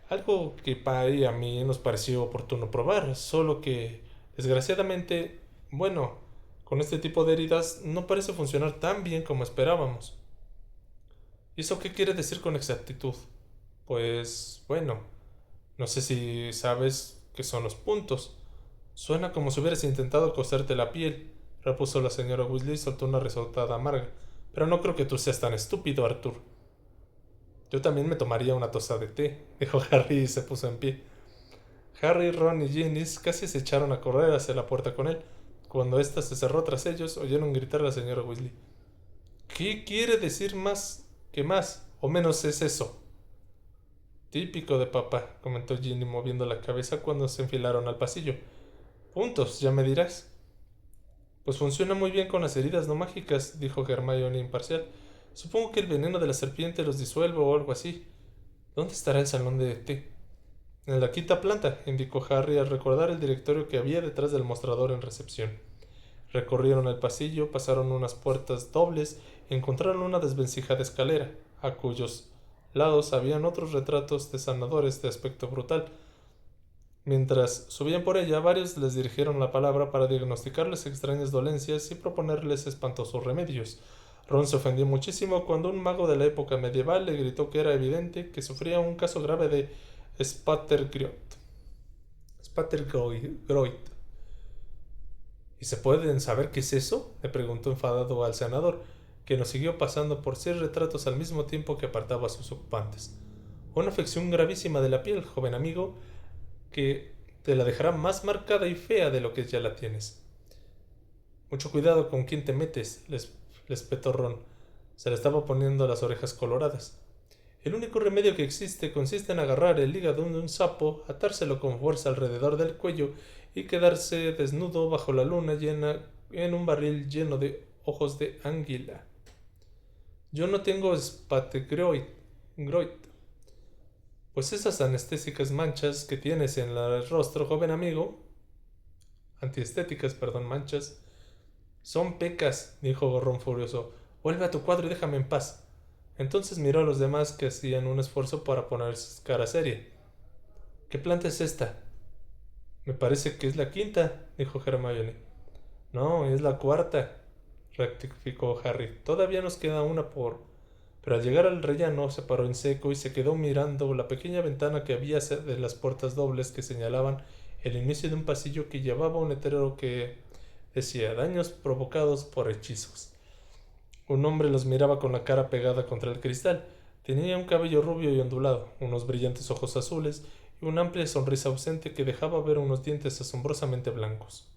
algo que Pye y a mí nos pareció oportuno probar, solo que, desgraciadamente, bueno, con este tipo de heridas no parece funcionar tan bien como esperábamos. ¿Y eso qué quiere decir con exactitud? Pues, bueno, no sé si sabes qué son los puntos. Suena como si hubieras intentado coserte la piel, repuso la señora Weasley y soltó una risotada amarga. Pero no creo que tú seas tan estúpido, Arthur. Yo también me tomaría una taza de té, dijo Harry y se puso en pie. Harry, Ron y Ginny casi se echaron a correr hacia la puerta con él. Cuando ésta se cerró tras ellos, oyeron gritar a la señora Weasley. ¿Qué quiere decir más que más o menos es eso? Típico de papá, comentó Ginny moviendo la cabeza cuando se enfilaron al pasillo. Puntos, ya me dirás. Pues funciona muy bien con las heridas no mágicas, dijo Hermione imparcial. Supongo que el veneno de la serpiente los disuelve o algo así. ¿Dónde estará el salón de té? En la quinta planta, indicó Harry al recordar el directorio que había detrás del mostrador en recepción. Recorrieron el pasillo, pasaron unas puertas dobles y encontraron una desvencijada escalera, a cuyos lados habían otros retratos de sanadores de aspecto brutal. Mientras subían por ella, varios les dirigieron la palabra para diagnosticarles extrañas dolencias y proponerles espantosos remedios. Ron se ofendió muchísimo cuando un mago de la época medieval le gritó que era evidente que sufría un caso grave de Spattergroit. ¿Y se pueden saber qué es eso? Le preguntó enfadado al senador, que nos siguió pasando por 6 retratos al mismo tiempo que apartaba a sus ocupantes. Una afección gravísima de la piel, joven amigo, que te la dejará más marcada y fea de lo que ya la tienes. Mucho cuidado con quién te metes, les petó Ron. Se le estaba poniendo las orejas coloradas. El único remedio que existe consiste en agarrar el hígado de un sapo, atárselo con fuerza alrededor del cuello y quedarse desnudo bajo la luna llena en un barril lleno de ojos de anguila. Yo no tengo spategroid, pues esas anestésicas manchas que tienes en el rostro, joven amigo, antiestéticas, perdón, manchas, son pecas, dijo Gorrón furioso. Vuelve a tu cuadro y déjame en paz. Entonces miró a los demás que hacían un esfuerzo para poner cara seria. ¿Qué planta es esta? Me parece que es la quinta, dijo Hermione. No, es la cuarta, rectificó Harry. Todavía nos queda una por... Pero al llegar al rellano se paró en seco y se quedó mirando la pequeña ventana que había de las puertas dobles que señalaban el inicio de un pasillo que llevaba un letrero que decía daños provocados por hechizos. Un hombre los miraba con la cara pegada contra el cristal. Tenía un cabello rubio y ondulado, unos brillantes ojos azules y una amplia sonrisa ausente que dejaba ver unos dientes asombrosamente blancos.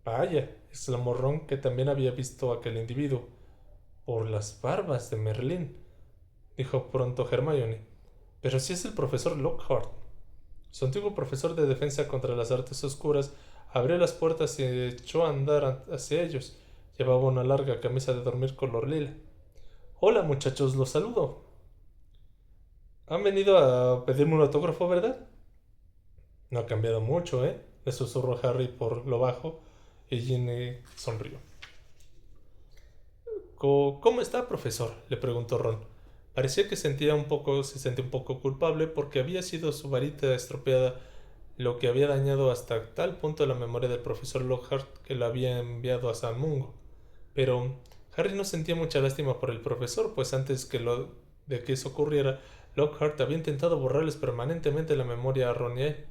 Vaya, exclamó Ron, que también había visto a aquel individuo. Por las barbas de Merlín, dijo pronto Hermione. Pero si es el profesor Lockhart. Su antiguo profesor de defensa contra las artes oscuras abrió las puertas y echó a andar hacia ellos. Llevaba una larga camisa de dormir color lila. Hola, muchachos, los saludo. Han venido a pedirme un autógrafo, ¿verdad? No ha cambiado mucho, ¿eh? Le susurró Harry por lo bajo y Ginny sonrió. ¿Cómo está, profesor?, le preguntó Ron. Parecía que se sentía un poco culpable porque había sido su varita estropeada lo que había dañado hasta tal punto la memoria del profesor Lockhart que lo había enviado a San Mungo. Pero Harry no sentía mucha lástima por el profesor, pues antes de que eso ocurriera, Lockhart había intentado borrarles permanentemente la memoria a Ron y a él.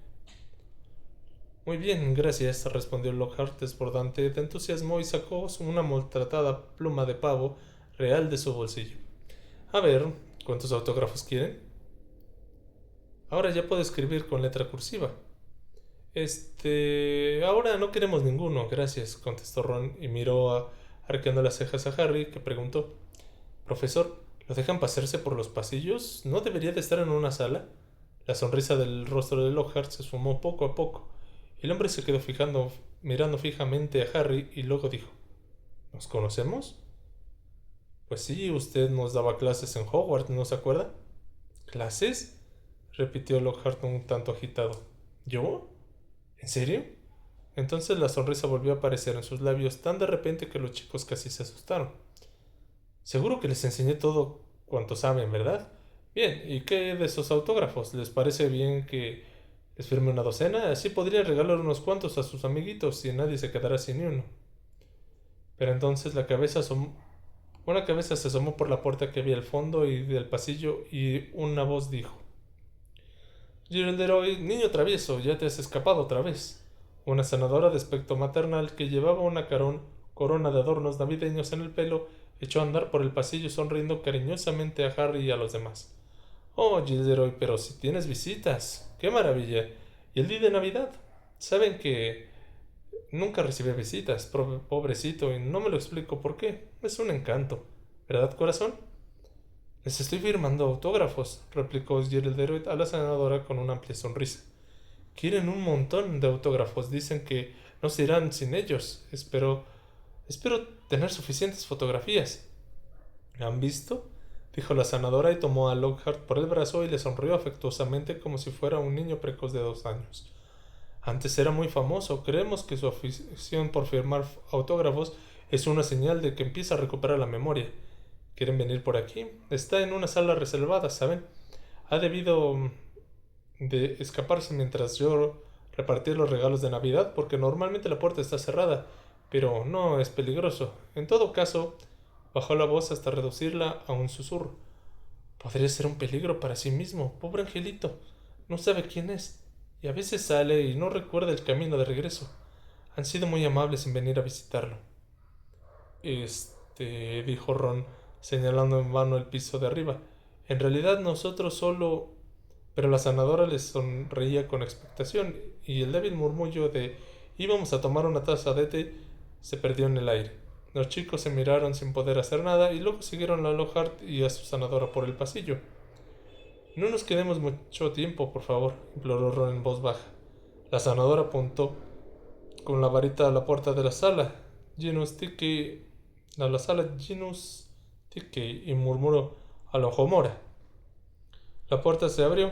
Muy bien, gracias, respondió Lockhart desbordante de entusiasmo y sacó una maltratada pluma de pavo real de su bolsillo. A ver, ¿cuántos autógrafos quieren? Ahora ya puedo escribir con letra cursiva. Ahora no queremos ninguno, gracias, contestó Ron y miró arqueando las cejas a Harry, que preguntó: Profesor, ¿lo dejan pasearse por los pasillos? ¿No debería de estar en una sala? La sonrisa del rostro de Lockhart se esfumó poco a poco. El hombre se quedó mirando fijamente a Harry y luego dijo: ¿Nos conocemos? Pues sí, usted nos daba clases en Hogwarts, ¿no se acuerda? ¿Clases?, repitió Lockhart un tanto agitado. ¿Yo? ¿En serio? Entonces la sonrisa volvió a aparecer en sus labios tan de repente que los chicos casi se asustaron. Seguro que les enseñé todo cuanto saben, ¿verdad? Bien, ¿y qué de esos autógrafos? ¿Les parece bien que les firme una docena? Así podría regalar unos cuantos a sus amiguitos y nadie se quedará sin ni uno. Pero entonces una cabeza se asomó por la puerta que había al fondo del pasillo y una voz dijo: Gilderoy, niño travieso, ya te has escapado otra vez. Una sanadora de aspecto maternal que llevaba una corona de adornos navideños en el pelo echó a andar por el pasillo sonriendo cariñosamente a Harry y a los demás. Oh, Gilderoy, pero si tienes visitas. ¡Qué maravilla! ¿Y el día de Navidad? Saben que nunca recibe visitas, pobrecito, y no me lo explico por qué. Es un encanto. ¿Verdad, corazón? Les estoy firmando autógrafos, replicó Gilderoy a la senadora con una amplia sonrisa. Quieren un montón de autógrafos. Dicen que no se irán sin ellos. Espero tener suficientes fotografías. ¿Han visto?, dijo la sanadora y tomó a Lockhart por el brazo y le sonrió afectuosamente como si fuera un niño precoz de 2 años. Antes era muy famoso. Creemos que su afición por firmar autógrafos es una señal de que empieza a recuperar la memoria. ¿Quieren venir por aquí? Está en una sala reservada, ¿saben? Ha debido de escaparse mientras yo repartía los regalos de Navidad porque normalmente la puerta está cerrada, pero no es peligroso. En todo caso, bajó la voz hasta reducirla a un susurro. Podría ser un peligro para sí mismo. Pobre angelito. No sabe quién es. Y a veces sale y no recuerda el camino de regreso. Han sido muy amables en venir a visitarlo. Dijo Ron, señalando en vano el piso de arriba. En realidad nosotros solo... Pero la sanadora les sonreía con expectación y el débil murmullo de íbamos a tomar una taza de té se perdió en el aire. Los chicos se miraron sin poder hacer nada y luego siguieron a Lockhart y a su sanadora por el pasillo. No nos quedemos mucho tiempo, por favor, imploró Ron en voz baja. La sanadora apuntó con la varita a la puerta de la sala. Genus Tickey y murmuró a lo Homora. La puerta se abrió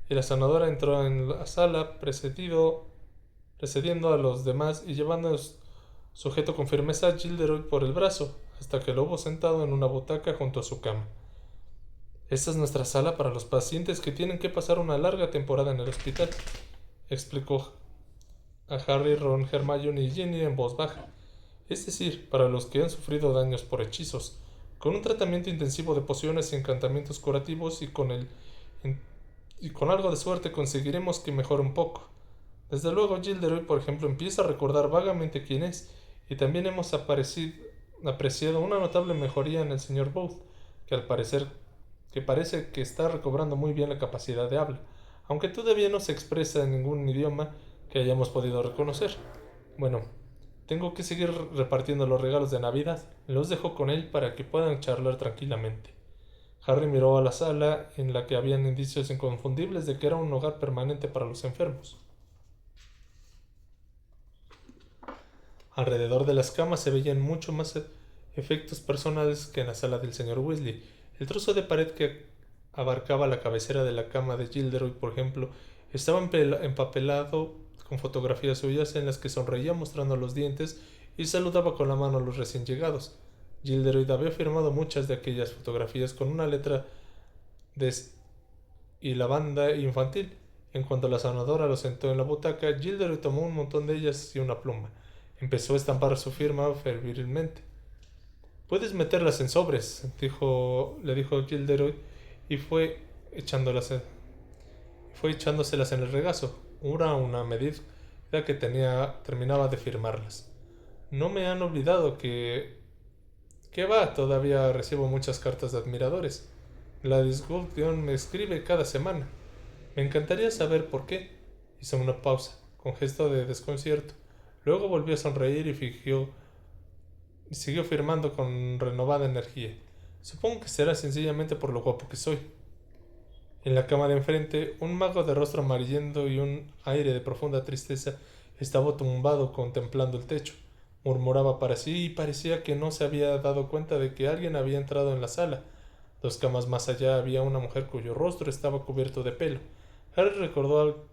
y la sanadora entró en la sala precediendo a los demás y llevando sujeto con firmeza a Gilderoy por el brazo, hasta que lo hubo sentado en una butaca junto a su cama. Esta es nuestra sala para los pacientes que tienen que pasar una larga temporada en el hospital, explicó a Harry, Ron, Hermione y Ginny en voz baja. Es decir, para los que han sufrido daños por hechizos, con un tratamiento intensivo de pociones y encantamientos curativos y con algo de suerte conseguiremos que mejore un poco. Desde luego Gilderoy, por ejemplo, empieza a recordar vagamente quién es, y también hemos apreciado una notable mejoría en el señor Booth, que parece que está recobrando muy bien la capacidad de habla, aunque todavía no se expresa en ningún idioma que hayamos podido reconocer. Bueno, tengo que seguir repartiendo los regalos de Navidad. Los dejo con él para que puedan charlar tranquilamente. Harry miró a la sala en la que habían indicios inconfundibles de que era un hogar permanente para los enfermos. Alrededor de las camas se veían mucho más efectos personales que en la sala del señor Weasley. El trozo de pared que abarcaba la cabecera de la cama de Gilderoy, por ejemplo, estaba empapelado con fotografías suyas en las que sonreía mostrando los dientes y saludaba con la mano a los recién llegados. Gilderoy había firmado muchas de aquellas fotografías con una letra y la banda infantil. En cuanto la sanadora lo sentó en la butaca, Gilderoy tomó un montón de ellas y una pluma. Empezó a estampar su firma febrilemente. Puedes meterlas en sobres, le dijo Gilderoy, y fue echándoselas en el regazo. Una medida que terminaba de firmarlas. No me han olvidado que... ¿Qué va? Todavía recibo muchas cartas de admiradores. Gladys Guldion me escribe cada semana. Me encantaría saber por qué. Hizo una pausa, con gesto de desconcierto. Luego volvió a sonreír y siguió firmando con renovada energía. Supongo que será sencillamente por lo guapo que soy. En la cama de enfrente, un mago de rostro amarillento y un aire de profunda tristeza estaba tumbado contemplando el techo. Murmuraba para sí y parecía que no se había dado cuenta de que alguien había entrado en la sala. 2 camas más allá había una mujer cuyo rostro estaba cubierto de pelo. Harry recordó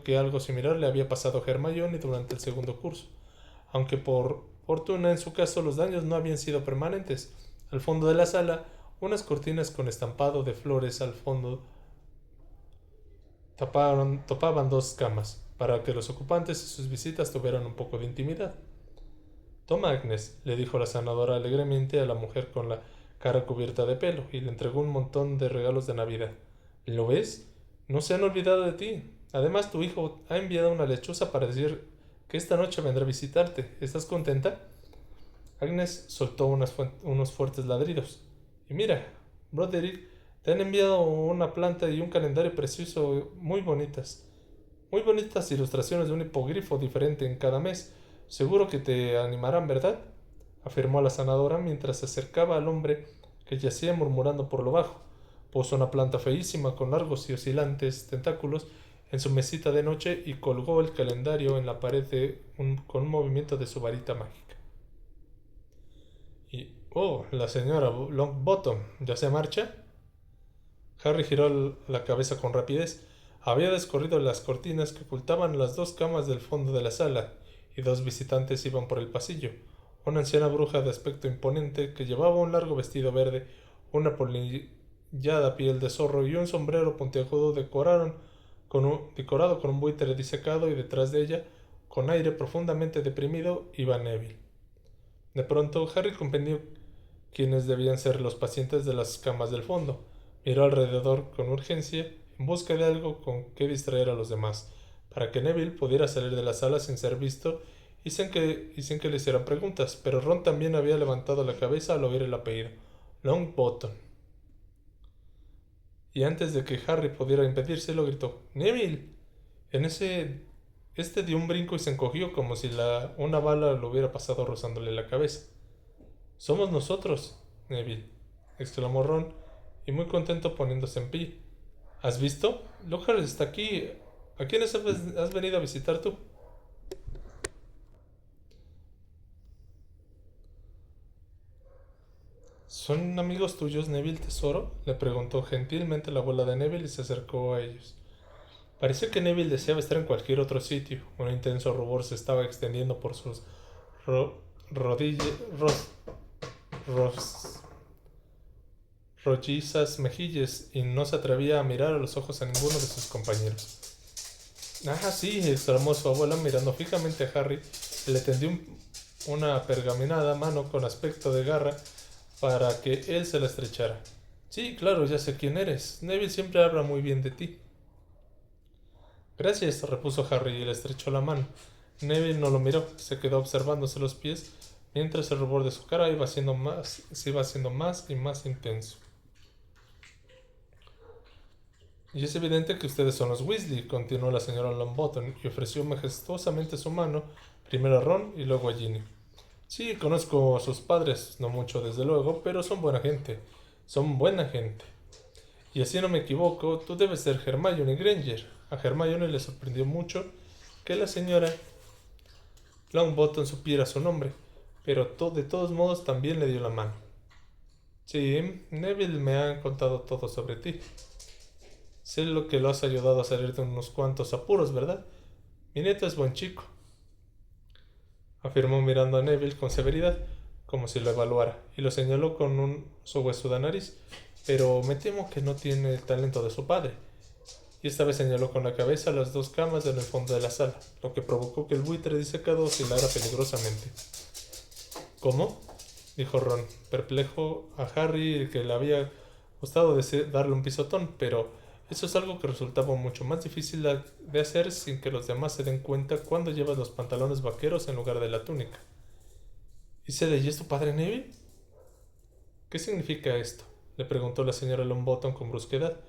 que algo similar le había pasado a Hermione durante el segundo curso, aunque por fortuna en su caso los daños no habían sido permanentes. Al fondo de la sala, unas cortinas con estampado de flores al fondo topaban 2 camas, para que los ocupantes y sus visitas tuvieran un poco de intimidad. Toma, Agnes, le dijo la sanadora alegremente a la mujer con la cara cubierta de pelo, y le entregó un montón de regalos de Navidad. ¿Lo ves? No se han olvidado de ti. Además, tu hijo ha enviado una lechuza para decir que esta noche vendrá a visitarte. ¿Estás contenta? Agnes soltó unos fuertes ladridos. Y mira, Broderick, te han enviado una planta y un calendario precioso muy bonitas. Muy bonitas ilustraciones de un hipogrifo diferente en cada mes. Seguro que te animarán, ¿verdad? Afirmó la sanadora mientras se acercaba al hombre que yacía murmurando por lo bajo. Puso una planta feísima con largos y oscilantes tentáculos en su mesita de noche y colgó el calendario en la pared con un movimiento de su varita mágica. La señora Longbottom, ¿ya se marcha? Harry giró la cabeza con rapidez. Había descorrido las cortinas que ocultaban las 2 camas del fondo de la sala, y 2 visitantes iban por el pasillo. Una anciana bruja de aspecto imponente que llevaba un largo vestido verde, una polillada piel de zorro y un sombrero puntiagudo decorado con un buitre disecado, y detrás de ella, con aire profundamente deprimido, iba Neville. De pronto Harry comprendió quiénes debían ser los pacientes de las camas del fondo. Miró alrededor con urgencia, en busca de algo con que distraer a los demás, para que Neville pudiera salir de la sala sin ser visto y sin que le hicieran preguntas, pero Ron también había levantado la cabeza al oír el apellido, Longbottom. Y antes de que Harry pudiera impedírselo, gritó, ¡Neville! Este dio un brinco y se encogió como si una bala lo hubiera pasado rozándole la cabeza. Somos nosotros, Neville, exclamó Ron, y muy contento poniéndose en pie. ¿Has visto? Lockhart está aquí. ¿A quiénes has venido a visitar tú? ¿Son amigos tuyos, Neville, tesoro? Le preguntó gentilmente la abuela de Neville y se acercó a ellos. Parecía que Neville deseaba estar en cualquier otro sitio. Un intenso rubor se estaba extendiendo por sus rodillas, rollizas mejillas y no se atrevía a mirar a los ojos a ninguno de sus compañeros. Ah, sí, exclamó su abuela mirando fijamente a Harry y le tendió una pergaminada mano con aspecto de garra para que él se la estrechara. Sí, claro, ya sé quién eres. Neville siempre habla muy bien de ti. Gracias, repuso Harry y le estrechó la mano. Neville no lo miró, se quedó observándose los pies, mientras el rubor de su cara se iba haciendo más y más intenso. Y es evidente que ustedes son los Weasley, continuó la señora Longbottom, y ofreció majestuosamente su mano, primero a Ron y luego a Ginny. Sí, conozco a sus padres, no mucho desde luego, pero son buena gente. Son buena gente. Y así no me equivoco, tú debes ser Hermione Granger. A Hermione le sorprendió mucho que la señora Longbottom supiera su nombre, pero de todos modos también le dio la mano. Sí, Neville me ha contado todo sobre ti. Sé lo que lo has ayudado a salir de unos cuantos apuros, ¿verdad? Mi nieto es buen chico, afirmó mirando a Neville con severidad, como si lo evaluara, y lo señaló con su huesuda nariz. Pero me temo que no tiene el talento de su padre. Y esta vez señaló con la cabeza las dos camas en el fondo de la sala, lo que provocó que el buitre disecado oscilara peligrosamente. ¿Cómo? Dijo Ron, perplejo a Harry, que le había gustado darle un pisotón, pero eso es algo que resultaba mucho más difícil de hacer sin que los demás se den cuenta cuando llevas los pantalones vaqueros en lugar de la túnica. ¿Y se leyó tu padre, Neville? ¿Qué significa esto? Le preguntó la señora Longbottom con brusquedad.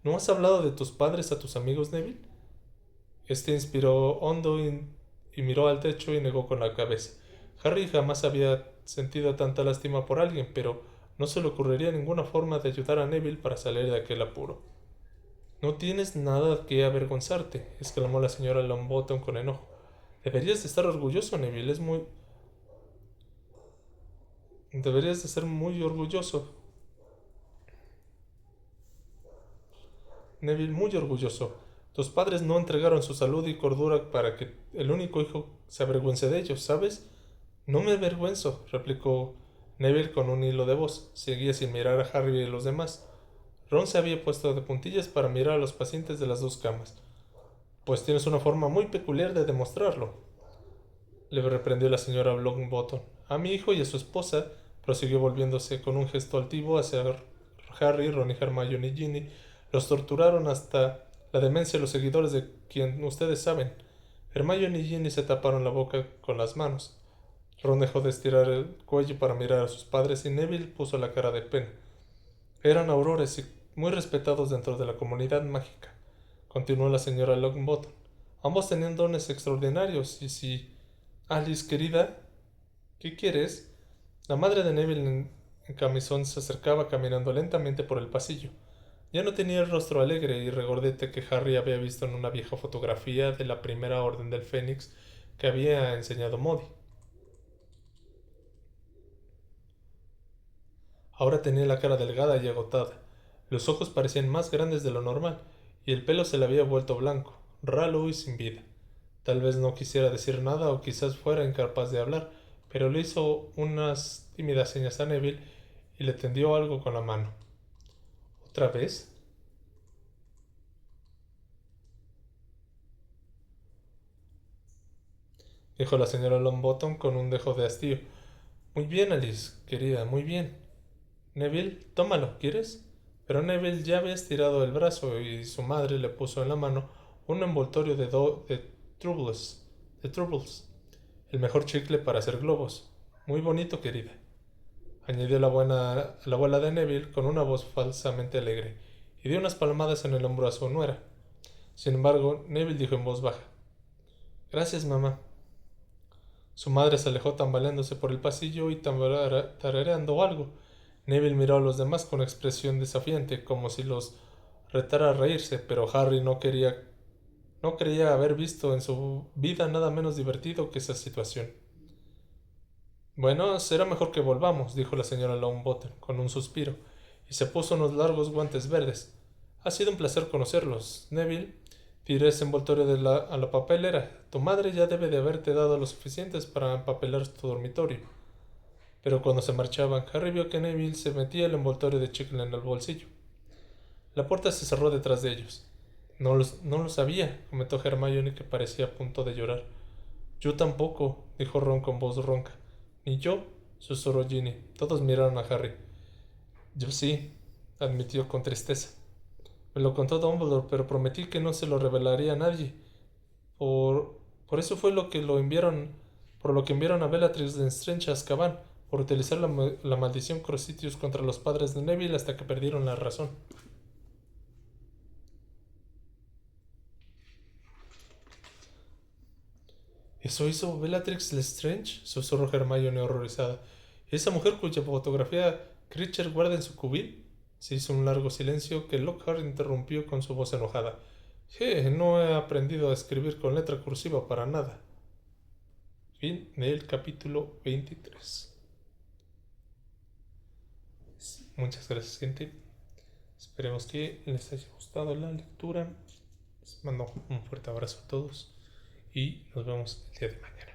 ¿No has hablado de tus padres a tus amigos, Neville? Este inspiró hondo y miró al techo y negó con la cabeza. Harry jamás había sentido tanta lástima por alguien, pero no se le ocurriría ninguna forma de ayudar a Neville para salir de aquel apuro. No tienes nada que avergonzarte, exclamó la señora Longbottom con enojo. Deberías de estar orgulloso, Neville, Deberías de ser muy orgulloso. Neville, muy orgulloso. Tus padres no entregaron su salud y cordura para que el único hijo se avergüence de ellos, ¿sabes? No me avergüenzo, replicó Neville con un hilo de voz. Seguía sin mirar a Harry y a los demás. Ron se había puesto de puntillas para mirar a los pacientes de las dos camas. Pues tienes una forma muy peculiar de demostrarlo, le reprendió la señora Longbottom. A mi hijo y a su esposa, prosiguió volviéndose con un gesto altivo hacia Harry, Ron y Hermione y Ginny, los torturaron hasta la demencia los seguidores de quien ustedes saben. Hermione y Ginny se taparon la boca con las manos. Ron dejó de estirar el cuello para mirar a sus padres y Neville puso la cara de pena. Eran aurores y muy respetados dentro de la comunidad mágica, continuó la señora Longbottom. Ambos tenían dones extraordinarios y si... Alice, querida, ¿qué quieres? La madre de Neville en camisón se acercaba caminando lentamente por el pasillo. Ya no tenía el rostro alegre y regordete que Harry había visto en una vieja fotografía de la primera orden del Fénix que había enseñado Modi. Ahora tenía la cara delgada y agotada. Los ojos parecían más grandes de lo normal, y el pelo se le había vuelto blanco, ralo y sin vida. Tal vez no quisiera decir nada o quizás fuera incapaz de hablar, pero le hizo unas tímidas señas a Neville y le tendió algo con la mano. ¿Otra vez? Dijo la señora Longbottom con un dejo de hastío. Muy bien, Alice, querida, muy bien. Neville, tómalo, ¿quieres? Pero Neville ya había estirado el brazo y su madre le puso en la mano un envoltorio de Troubles, el mejor chicle para hacer globos. Muy bonito, querida, añadió la abuela de Neville con una voz falsamente alegre, y dio unas palmadas en el hombro a su nuera. Sin embargo, Neville dijo en voz baja: Gracias, mamá. Su madre se alejó tambaleándose por el pasillo y tarareando algo. Neville miró a los demás con expresión desafiante, como si los retara a reírse, pero Harry no creía haber visto en su vida nada menos divertido que esa situación. Bueno, será mejor que volvamos, dijo la señora Longbottom con un suspiro, y se puso unos largos guantes verdes. Ha sido un placer conocerlos, Neville. Tiré ese envoltorio a la papelera. Tu madre ya debe de haberte dado lo suficientes para empapelar tu dormitorio. Pero cuando se marchaban, Harry vio que Neville se metía el envoltorio de chicle en el bolsillo. La puerta se cerró detrás de ellos. No lo sabía, comentó Hermione, que parecía a punto de llorar. Yo tampoco, dijo Ron con voz ronca. Ni yo, susurró Ginny. Todos miraron a Harry. Yo sí, admitió con tristeza. Me lo contó Dumbledore, pero prometí que no se lo revelaría a nadie. Por, por eso fue por lo que enviaron a Bellatrix Lestrange a Azkaban, por utilizar la maldición Crucitius contra los padres de Neville hasta que perdieron la razón. ¿Eso hizo Bellatrix Lestrange?, susurró Hermione horrorizada. ¿Esa mujer cuya fotografía Critcher guarda en su cubil? Se hizo un largo silencio que Lockhart interrumpió con su voz enojada. No he aprendido a escribir con letra cursiva para nada. Fin del capítulo 23. Muchas gracias, gente. Esperemos que les haya gustado la lectura. Les mando un fuerte abrazo a todos y nos vemos el día de mañana.